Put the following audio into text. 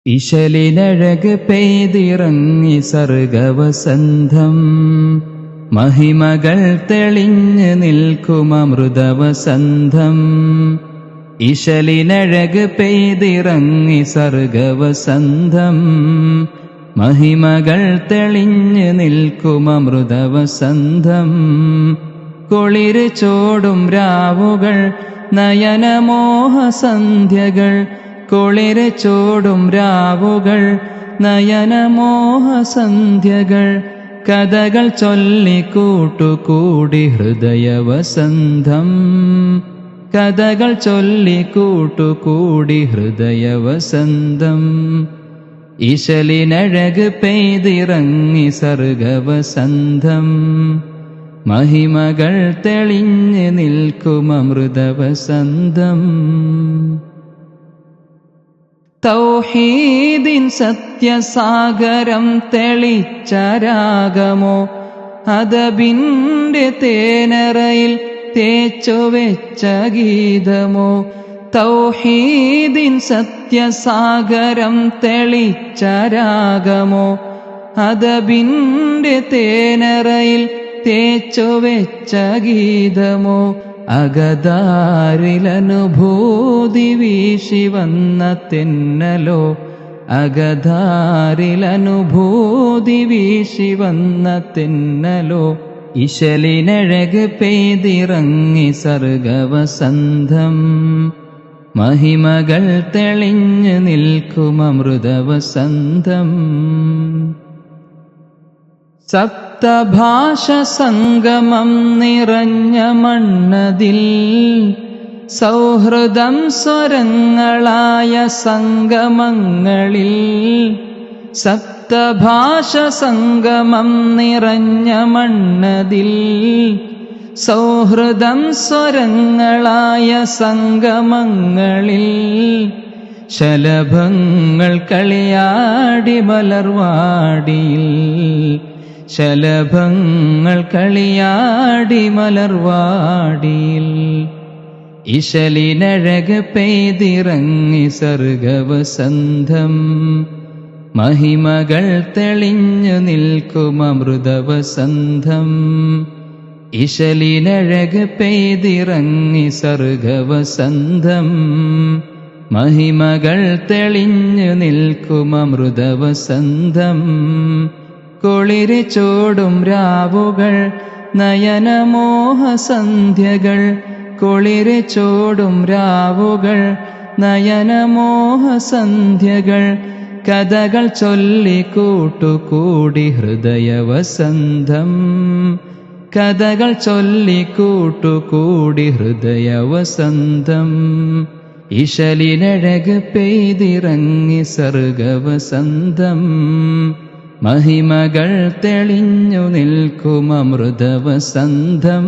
ഇശലിനഴക് പെയ്തിറങ്ങി സർഗവസന്തം, മഹിമകൾ തെളിഞ്ഞ് നിൽക്കുമമൃതവസന്തം. ഇശലിനഴക് പെയ്തിറങ്ങി സർഗവസന്തം, മഹിമകൾ തെളിഞ്ഞ് നിൽക്കുമമൃതവസന്തം. കുളിര് ചോടും രാവുകൾ, നയനമോഹസന്ധ്യകൾ. കുളിര് ചോടും രാവുകൾ, നയനമോഹസന്ധ്യകൾ. കഥകൾ ചൊല്ലിക്കൂട്ടുകൂടി ഹൃദയവസന്തം, കഥകൾ ചൊല്ലിക്കൂട്ടുകൂടി ഹൃദയവസന്തം. ഇശലിനഴക് പെയ്തിറങ്ങി സർഗവസന്തം, മഹിമകൾ തെളിഞ്ഞ് നിൽക്കുമമൃതവസന്തം. തൗഹീദിൻ സത്യസാഗരം തെളിച്ച രാഗമോ, അദബിന്റെ തേനറയിൽ തേച്ചുവെച്ച ഗീതമോ. തൗഹീദിൻ സത്യസാഗരം തെളിച്ച രാഗമോ, അദബിന്റെ തേനറയിൽ തേച്ചുവെച്ച ഗീതമോ. അകതാരിലനുഭൂതി വീശി വന്ന തെന്നലോ, അകതാരിലനുഭൂതി വീശി വന്ന തെന്നലോ. ഇശലിനഴക് പെയ്തിറങ്ങി സർഗവസന്തം, മഹിമകൾ തെളിഞ്ഞ് നിൽക്കുമമൃതവസന്തം. സപ്തഭാഷ സംഗമം നിറഞ്ഞ മണ്ണതിൽ, സൗഹൃദം സ്വരങ്ങളായ സംഗമങ്ങളിൽ. സപ്തഭാഷ സംഗമം നിറഞ്ഞ മണ്ണതിൽ, സൗഹൃദം സ്വരങ്ങളായ സംഗമങ്ങളിൽ. ശലഭങ്ങൾ കളിയാടി മലർവാടിയിൽ, ശലഭങ്ങൾ കളിയാടി മലർവാടിയിൽ. ഇശലിനഴക് പെയ്തിറങ്ങി സർഗവസന്തം, മഹിമകൾ തെളിഞ്ഞു നിൽക്കുമമൃതവസന്തം. ഇശലിനഴക് പെയ്തിറങ്ങി സർഗവസന്തം, മഹിമകൾ തെളിഞ്ഞു നിൽക്കുമമൃതവസന്തം. കുളിര് ചോടും രാവുകൾ, നയനമോഹസന്ധ്യകൾ. കുളിര് ചോടും രാവുകൾ, നയനമോഹസന്ധ്യകൾ. കഥകൾ ചൊല്ലിക്കൂട്ടുകൂടി ഹൃദയവസന്തം, കഥകൾ ചൊല്ലിക്കൂട്ടുകൂടി ഹൃദയവസന്തം. ഇശലിനഴക് പെയ്തിറങ്ങി സർഗവസന്തം, മഹിമകൾ തെളിഞ്ഞു നിൽക്കുമമൃതവസന്തം.